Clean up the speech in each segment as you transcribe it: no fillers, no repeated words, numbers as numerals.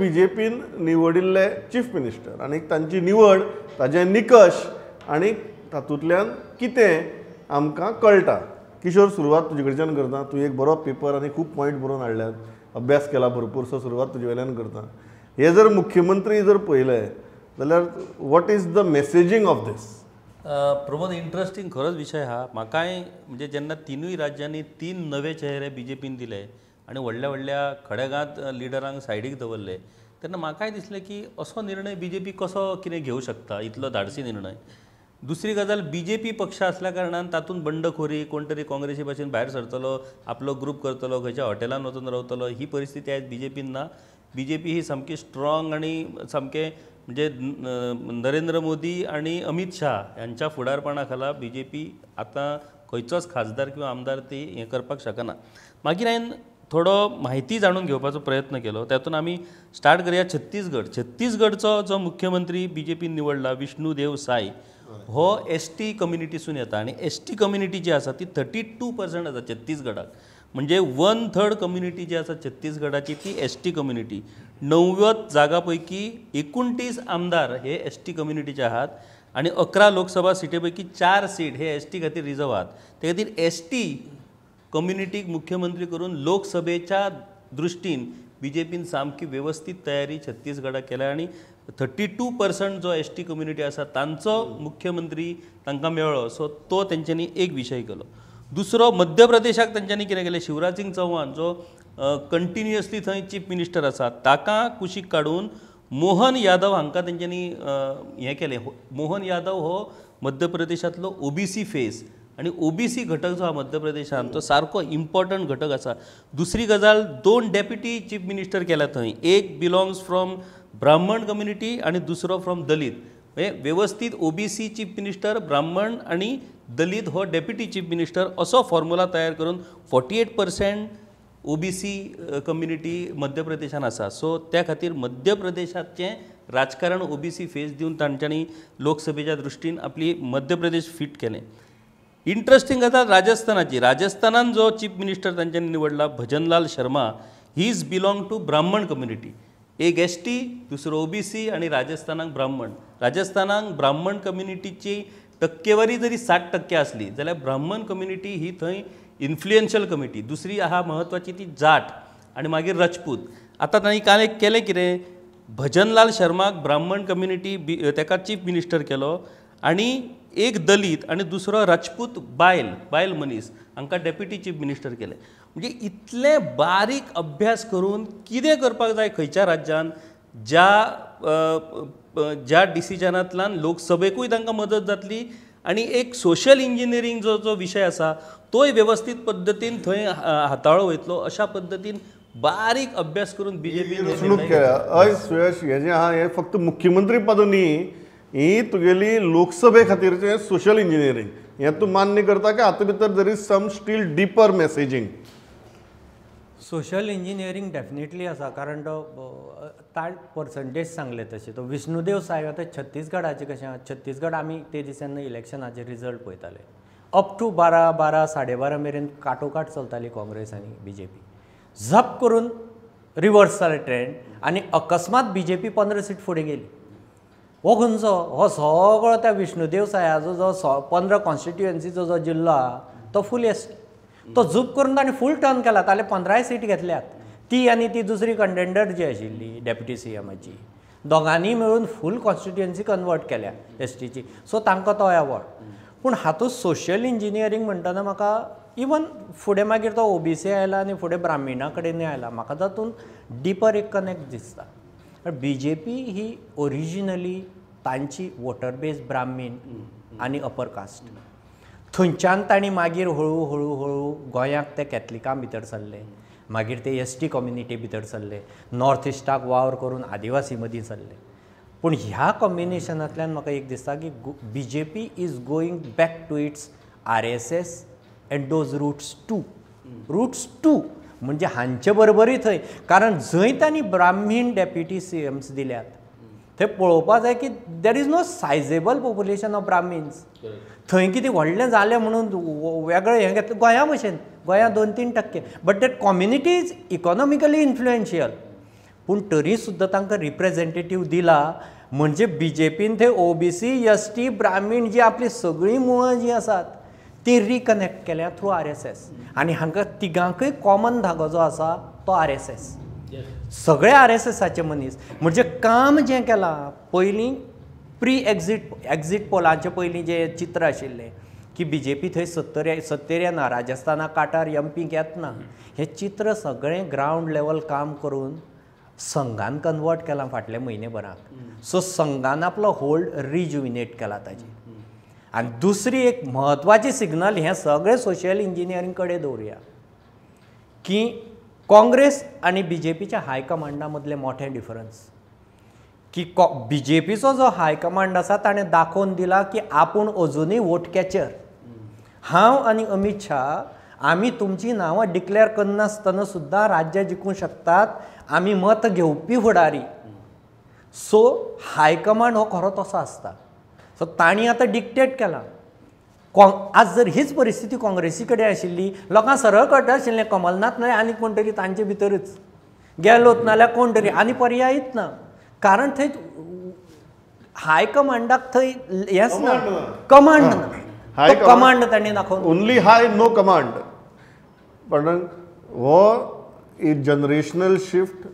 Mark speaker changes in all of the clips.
Speaker 1: बीजेपीन निवडिल्ले chief minister आणि तांची निवड ताजे निकश आणि तातूंतल्यान कितें आमकां कळटा. किशोर, सुरवात तुजे कडच्यान करता. तूं एक बरो पेपर आनी खूब पॉयंट बरोवन हाडल्यात, अभ्यास केला भरपूरसो. सुरवात तुजे वयल्यान करता. हे जर मुख्यमंत्री जर पळयले जाल्यार what is the messaging of this?
Speaker 2: Pramod, interesting खरोच विशय हा. म्हाकाय म्हणजे जेन्ना तिनूय राज्यांनी 3 नवे चेहरे बीजेपीन दिले आणि व्हडल्या व्हडल्या खडेगांत लिडरांक सायडीक दवरले, तेन्ना म्हाकाय दिसलें की असो निर्णय बीजेपी कसो कितें घेवं शकता, इतलो धाडसी निर्णय. दुसरी गजाल, बीजेपी पक्ष असल्या कारणान तातूंत बंडखोरी, कोण तरी काँग्रेसी भाशेन भायर सरतलो, आपलो ग्रूप करतलो, खंयच्या हॉटेलान वचून रावतलो, ही परिस्थिती आयज बीजेपीन ना. बीजेपी ही सामकी स्ट्रॉंग आणि सामके म्हणजे नरेंद्र मोदी आणि अमित शाह यांच्या फुडारपणा खाला बीजेपी आतां खंयचोच खासदार किंवा आमदार ती हें करपाक शकना. मागीर हांवें थोडो म्हायती जाणून घेवपाचो प्रयत्न केलो. तातूंत आमी स्टार्ट करुया छत्तीसगडचो जो मुख्यमंत्री बीजेपीन निवडला, विष्णू देव साय, हो एसटी कम्युनिटीसून येता आणि एसटी कम्युनिटी जी आसा ती 32% आसा छत्तीसगडाक. म्हणजे 1/3 कम्युनिटी जी आसा छत्तीसगडाची ती एसटी कम्युनिटी. 90 जागा पैकी 29 आमदार हे एसटी कम्युनिटीचे आहात आणि 11 लोकसभा सिटी पैकी 4 सीट हे एसटी खातीर रिजर्व आहात. ते खातीर एसटी कम्युनिटीक मुख्यमंत्री करून लोकसभेच्या दृश्टीन बीजेपीन सामकी व्यवस्थित तयारी छत्तीसगडाक केल्या आणि 32% जो एसटी कम्युनिटी आसा तांचो मुख्यमंत्री तांकां मेळ्ळो. सो तो तेंच्यांनी एक विशय केलो. दुसरो, मध्य प्रदेशाक तेंच्यांनी कितें केलें, शिवराज सिंग चौहान जो कंटिन्युअसली थंय चीफ मिनिस्टर आसा ताका कुशीक काडून मोहन यादव हांकां तेंच्यांनी हें केलें. मोहन यादव हो मध्य प्रदेशांतलो ओबीसी फेस आणि ओबीसी घटक जो हा मध्य प्रदेशांत तो सारको इम्पॉर्टंट घटक आसा. दुसरी गजाल, 2 डेप्युटी चीफ मिनिस्टर केल्या थंय. एक बिलॉंग्स फ्रॉम ब्राह्मण कम्युनिटी आणि दुसरो फ्रॉम दलित. व्यवस्थित ओबीसी चीफ मिनिस्टर, ब्राह्मण आणि दलित हो डेप्युटी चीफ मिनिस्टर असो फॉर्म्युला तयार करून 48% ओबीसी कम्युनिटी मध्य प्रदेशान आसा. सो त्या खातीर मध्य प्रदेशाचें राजकारण ओबीसी फेस दिवन तांच्यांनी लोकसभेच्या दृश्टीन आपली मध्य प्रदेश फिट केलें. इंट्रस्टिंग गजाल राजस्थानाची. राजस्थानान जो चीफ मिनिस्टर तांच्यांनी निवडला, Bhajanlal Sharma, he is belong to Brahmin community. एक एसटी, दुसरो ओबीसी आणि राजस्थानाक ब्राह्मण. राजस्थानाक ब्राह्मण कम्युनिटीची टक्केवारी जरी 60% असली जाल्यार ब्राह्मण कम्युनिटी ही थंय इन्फ्लुएन्शियल कम्युनिटी. दुसरी आहा महत्वाची ती जाट आणि मागीर राजपूत. आतां तांणी काल एक केलें कितें, भजनलाल शर्माक ब्राह्मण कम्युनिटी ताका चीफ मिनिस्टर केलो आणि एक दलित आणि दुसरो राजपूत बायल मनीस हांकां डेप्युटी चीफ मिनिस्टर केले. म्हणजे इतले बारीक अभ्यास करून कितें करपाक जाय खंयच्या राज्यान, ज्या डिसिजनांतल्यान लोकसभेकूय तांकां मदत जातली आणि एक सोशल इंजिनियरींग जो विशय आसा तोय व्यवस्थीत पद्दतीन थंय हाताळो वयतलो, अशा पद्दतीन बारीक अभ्यास करून बीजेपी
Speaker 1: हय. सुयश, हें जें आहा हें फक्त मुख्यमंत्री पद न्ही, ही तुगेली लोकसभे खातीरचें सोशल इंजिनियरींग. हें तूं मान्य करता की हातूंत भितर there is some still deeper messaging?
Speaker 3: Social engineering definitely आसा. कारण तो ताण पर्संटेज सांगले तशें. तो विष्णुदेव साय आतां छत्तीसगडाचें कशें आसा, छत्तीसगड आमी ते दिसांनी इलेक्शनाचे रिजल्ट पळयताले. अप टू 12 12:30 मेरेन काटोकाट चलताली काँग्रेस आनी बीजेपी. झप करून रिवर्स जालें ट्रेंड आणि अकस्मात बीजेपी 15 सीट फुडें गेली. हो खंयचो, हो सगळो त्या विष्णुदेव सायाचो जो 15 कॉन्स्टिट्युएन्सीचो जो जिल्लो आहा तो फूल एसटी. तो झूप करून ताणें फूल टर्न केला. ताले 15 सीट घेतल्यात. ती आनी ती दुसरी कंटेंडर जी आशिल्ली डेप्युटी सीएमाची, दोगांनी मेळून फूल कॉन्स्टिट्युएन्सी कन्वर्ट केल्या एसटीची. सो तांकां तो एवॉर्ड. पूण हातूंत सोशल इंजिनियरींग म्हणटना म्हाका इवन फुडें मागीर तो ओबीसी आयला आनी फुडें ब्राह्मिणा कडेनूय आयला, म्हाका तातूंत डिपर एक कनेक्ट दिसता. बीजेपी ही ओरिजिनली तांची वोटर बेस ब्राह्मीण आनी अपर कास्ट. थंयच्यान तांणी मागीर हळू हळू गोंयांत ते कॅथलिकां भितर सरले, मागीर ते एसटी कम्युनिटी भितर सरले, नॉर्थ इस्टाक वावर करून आदिवासी मदीं सरले. पूण ह्या कॉम्बिनेशनांतल्यान म्हाका एक दिसता की BJP is going back to its RSS and those roots to म्हणजे हांचे बरोबरी थंय. कारण जंय तांणी ब्राह्मीण डेप्युटी CMs दिल्यात थंय पळोवपाक जाय की there is no sizeable population of brahmins. थंय कितें व्हडलें जालें म्हणून वेगळें हें घेतलें गोंया भशेन. गोंया 2-3%. But that community is economically influential. पूण तरी सुद्दां तांकां रिप्रेझेंटेटीव दिला म्हणजे BJPन थंय OBC ST ब्राह्मीण जी आपली सगळीं मुळां जी आसात ती रिकनेक्ट केल्या थ्रू RSS आनी हांकां तिगांकय कॉमन धागो जो आसा तो RSS. सगळे RSSाचे मनीस म्हणजे काम जें केलां पयलीं प्री एक्झीट पोलांचे पयलीं जे चित्र आशिल्लें की BJP थंय सत्तेर येना, राजस्थानाक काटार MP येतना, हें चित्र सगळें ग्रावंड लेवल काम करून संघान कन्वर्ट केलां फाटल्या म्हयनेभराक. सो संघान आपलो होल्ड रिजुविनेट केला ताजी. आनी दुसरी एक म्हत्वाची सिग्नल हें सगळें सोशियल इंजिनियरींग कडेन दवरुया की काँग्रेस आनी BJPच्या हायकमांडा मदलें मोठें डिफरन्स की BJPचो जो हायकमांड आसा ताणें दाखोवन दिला की आपूण अजुनूय वोट कॅचर. हांव आनी अमित शाह आमी तुमची नांवां डिक्लेअर करनासतना सुद्दां राज्य जिखूंक शकतात, आमी मत घेवपी फुडारी. सो हायकमांड हो खरो तसो आसता. सो तांणी आतां डिक्टेट केलां. आज जर हीच परिस्थिती काँग्रेसी कडेन आशिल्ली, लोकांक सरळ कळटा आशिल्लें कमलनाथ नाय आनी कोण तरी तांचे भितरच गेलोत नाल्यार कोण तरी, आनी पर्यायच ना. कारण थंय हायकमांडाक थंय हेंच ना, कमांड ना. तो कमांड ताणें दाखोवन
Speaker 1: ओन्ली हाय नो कमांड. पण हो एक जनरेशनल शिफ्ट,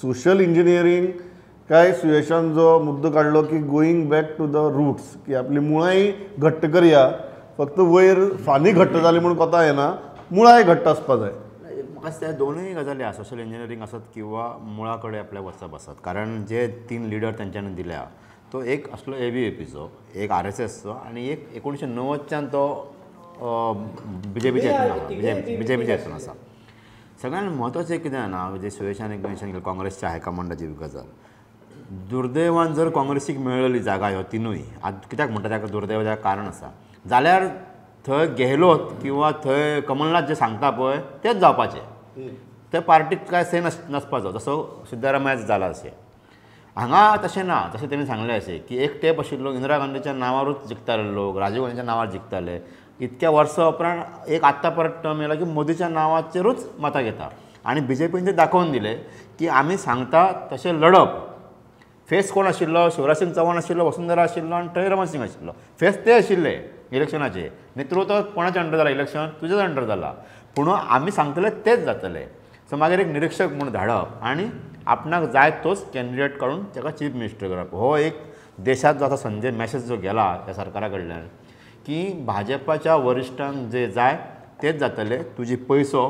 Speaker 1: सोशल इंजिनियरींग काय सुयशान जो मुद्दो काडलो की going back to the roots, की आपली मुळांय घट्ट करया. फक्त वयर फानी घट्ट जाली म्हणून कोता येना, मुळांय घट्ट आसपा जाय.
Speaker 4: म्हाका दिसता दोनूय गजाली आसा, सोशल इंजिनियरींग आसत किंवा मुळा कडेन आपल्या वचप आसत. कारण जे 3 लिडर तेंच्यांनी दिल्या तो एक आसलो ABVPचो, एक RSSचो आनी एक 1990च्यान तो BJPच्या हितून आसा. सगळ्यांत म्हत्वाचें कितें जाणा, म्हणजे सुयशान एक मेन्शन केलें काँग्रेसच्या हायकमांडाची गजाल. दुर्दैवान जर काँग्रेसीक मेळिल्ली जागा ह्यो तिनूय, आतां कित्याक म्हणटा ताका दुर्दैवाचें कारण आसा, जाल्यार थंय गेहलोत किंवा थंय कमलनाथ जे सांगता पळय तेच जावपाचें. ते पार्टीक काय से नसपाचो, जसो सिद्धरामयाच जाला अशें. हांगा तशें ना. जशें तेणी सांगलें अशें की एक तेंप आशिल्लो इंदिरा गांधीच्या नांवारूच जिखताले लोक, राजीव गांधीच्या नांवार जिखताले. इतक्या वर्सां उपरांत एक आत्तां परत टर्म येयला की मोदीच्या नांवाचेरूच मतां घेता. आनी BJPन तें दाखोवन दिलें की आमी सांगता तशें लडप. फेस कोण आशिल्लो? शिवराज सिंग चौहान आशिल्लो, वसुंधरा आशिल्लो आनी थंय रमण सिंग आशिल्लो. फेस ते आशिल्ले इलेक्शनाचे. नेतृत्व कोणाच्या अंडर जाला इलेक्शन? तुजेच अंडर जाला. पूण आमी सांगतले तेच जातले. सो मागीर एक निरीक्षक म्हणून धाडप आनी आपणाक जाय तोच कॅन्डिडेट काडून ताका चीफ मिनिस्टर करप. हो एक देशात जो आतां संजय मॅसेज जो गेला त्या सरकारा कडल्यान की भाजपाच्या वरिश्ठांक जे जाय तेच जातले. तुजी पयसो,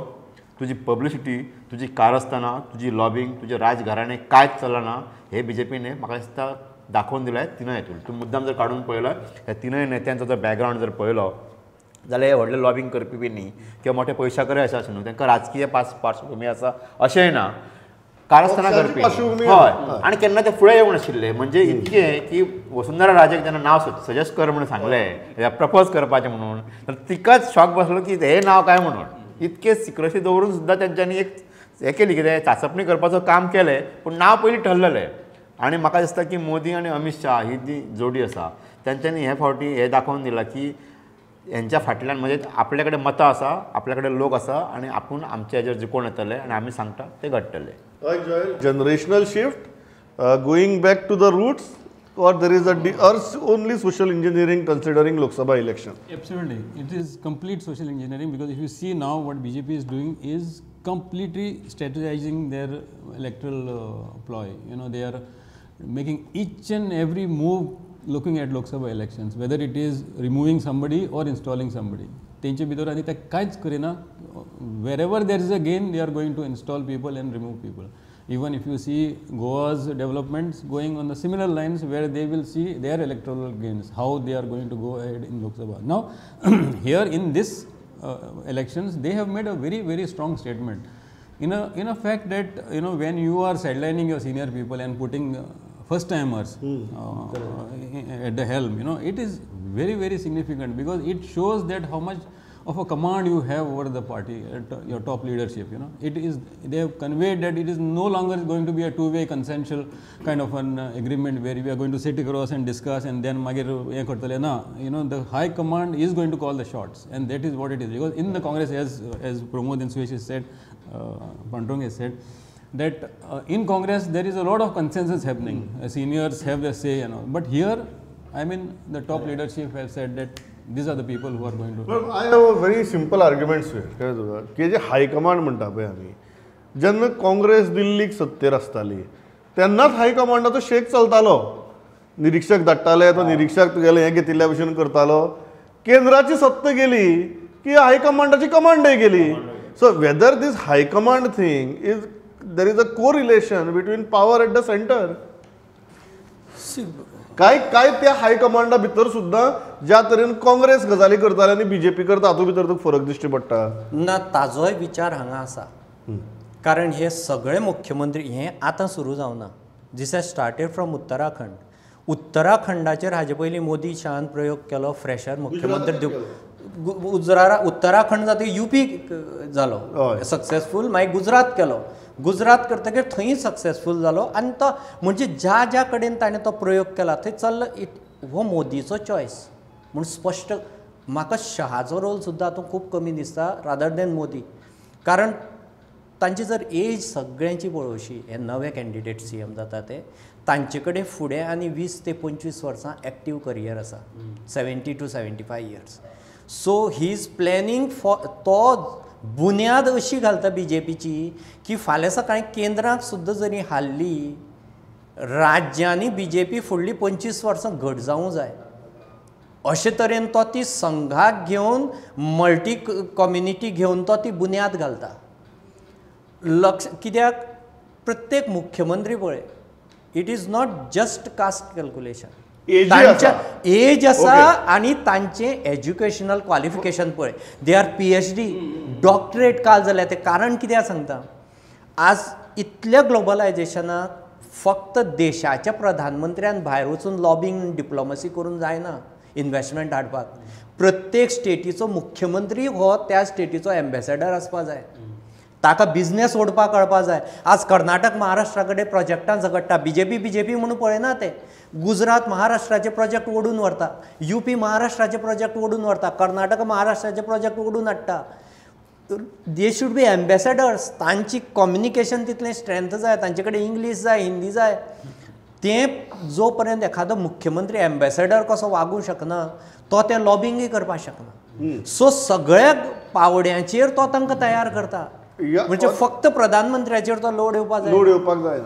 Speaker 4: तुजी पब्लिसिटी, तुजी कारस्थानां, तुजी लॉबिंग, तुजे राजघराणे कांयच चलना. हे BJPने म्हाका दिसता दाखोवन दिल्यात तिनूय हेतून. तूं मुद्दाम जर काडून पळयलो ह्या तिनूय नेत्यांचो जर बॅकग्रावंड जर पळयलो जाल्यार हे व्हडले लॉबिंग करपी बी न्ही किंवा मोठे पयशाकरे अशें आसा न्हू, तांकां राजकीय पार्श्वभूमी आसा अशेंय ना, कारस्थानां करपी. हय. आनी केन्ना ते फुडें येवंक नाशिल्ले. म्हणजे इतकें की वसुंधरा राजेक जेन्ना नांव सजेस्ट कर म्हणून सांगलें प्रपोज करपाचें म्हणून, तर तिकाच शॉक बसलो की हे नांव काय म्हणून. इतके सिक्रेसी दवरून सुद्दां तेंच्यांनी एक हें केली, कितें चांचपणी करपाचो काम केलें, पूण नांव पयलीं ठरलेलें. आनी म्हाका दिसता की मोदी आनी अमित शाह ही जी जोडी आसा तेंच्यांनी हे फावटी हे दाखोवन दिलां की हेंच्या फाटल्यान म्हणजे आपल्या कडेन मतां आसा, आपल्या कडेन लोक आसा आनी आपूण आमचे हेजेर जिखून येतले आनी आमी सांगता ते घडटले.
Speaker 1: Generational shift, going back to the roots, or there is only social engineering considering Lok Sabha election?
Speaker 5: Absolutely. It is complete social engineering because if you see now what BJP is doing is completely strategizing their electoral ploy. You know, they are making each and every move looking at Lok Sabha elections, whether it is removing somebody or installing somebody. तेंचे भितर आनी ते कांयच Kareena. Wherever there is a gain, they are going to install people and remove people. Even if you see Goa's developments going on the similar lines where they will see their electoral gains, how they are going to go ahead in Lok Sabha. Now, here in this elections, they have made a very, very strong statement. In a fact that, you know, when you are sidelining your senior people and putting first timers at the helm, you know, it is very, very significant because it shows that how much of a command you have over the party, your top leadership. You know, it is, they have conveyed that it is no longer going to be a two-way consensual kind of an agreement where we are going to sit across and discuss and then magir ye kartale na. You know, the high command is going to call the shots, and that is what it is. Because in the Congress, as Pramod and Suyesh has said, Pandrong has said, that in Congress there is a lot of consensus happening. Seniors have their say and all. But here, I mean, the top leadership have said that these are the people who are going to.
Speaker 1: But I have a very simple argument here. कळ्ळें तुका की जे high command म्हणटा पळय आमी जेन्ना काँग्रेस दिल्लीक सत्तेर आसताली तेन्नाच हायकमांडाचो शेक चलतालो. निरीक्षक धाडटाले तो निरीक्षक तुगेले हें घेतिल्ल्या भशेन करतालो. केंद्राची सत्ता गेली की हायकमांडाची कमांडय गेली. So whether this high command thing is there is a correlation between power at the centre. काय त्या हायकमांडा भितर सुद्दां ज्या तरेन काँग्रेस गजाली करताले आनी बीजेपी करता हातूंत भितर तुका फरक दिश्टी पडटा
Speaker 3: ना ताजोय विचार हांगा आसा. कारण हे सगळे मुख्यमंत्री हे आतां सुरू जावना. दीस हॅज स्टार्टेड फ्रॉम उत्तराखंड. उत्तराखंडाचेर हाजे पयलीं मोदी शान प्रयोग केलो फ्रेशर मुख्यमंत्री उत्तराखंड जाता UP जालो सक्सेसफूल. मागीर गुजरात केलो. गुजरात करतकीर थंय सक्सेसफूल जालो आनी तो म्हणजे ज्या ज्या कडेन ताणें तो प्रयोग केला थंय चल्लो. हो मोदीचो चॉयस म्हूण स्पश्ट. म्हाका शहाचो रोल सुद्दां हातूंत खूब कमी दिसता रादर दॅन मोदी. कारण तांची जर एज सगळ्यांची पळोवशी हे नवे कॅन्डिडेट CM जाता ते तांचे कडेन फुडें आनी 20 ते 25 वर्सां एक्टीव करियर आसा. 70 to 75 years. So he is planning for तो बुन्याद अशी घालता BJPची की फाल्यां सकाळीं केंद्राक सुद्दां जरी हाल्ली राज्यांनी BJP फुडलीं 25 वर्सां घट जावूं जाय अशे तरेन तो ती संघाक घेवन मल्टी कम्युनिटी घेवन तो ती बुन्याद घालता. कित्याक प्रत्येक मुख्यमंत्री पळय it is not just caste calculation. एज आसा आनी तांचे एज्युकेशनल क्वॉलिफिकेशन पळय. दे आर PhD डॉक्टरेट काल जाल्या. ते कारण कित्याक सांगता आज इतल्या ग्लोबलायझेशनाक फक्त देशाच्या प्रधानमंत्र्यान भायर वचून लॉबिंग डिप्लोमसी करून जायना. इन्वेस्टमेंट हाडपाक प्रत्येक स्टेटीचो मुख्यमंत्री हो त्या स्टेटीचो एम्बेसेडर आसपा जाय. ताका बिझनेस ओडपाक कळपा जाय. आज कर्नाटक महाराष्ट्रा कडेन प्रोजेक्टां झगडटा. BJP म्हणून पळयना ते. गुजरात महाराष्ट्राचे प्रोजेक्ट ओडून व्हरता. UP महाराष्ट्राचे प्रोजेक्ट ओडून व्हरता. कर्नाटक महाराष्ट्राचे प्रोजेक्ट ओडून हाडटा. They should be ambassadors. तांची कम्युनिकेशन तितलें स्ट्रेंथ जाय. तांचे कडेन इंग्लीश जाय हिंदी जाय. तें जो पर्यंत एखादो मुख्यमंत्री एम्बेसेडर कसो वागूंक शकना तो ते लॉबिंगय करपाक शकना. सो सगळ्या पावड्यांचेर तो तांकां तयार करता. म्हणजे फक्त प्रधानमंत्र्याचेर तो लोड येवपाक जाय.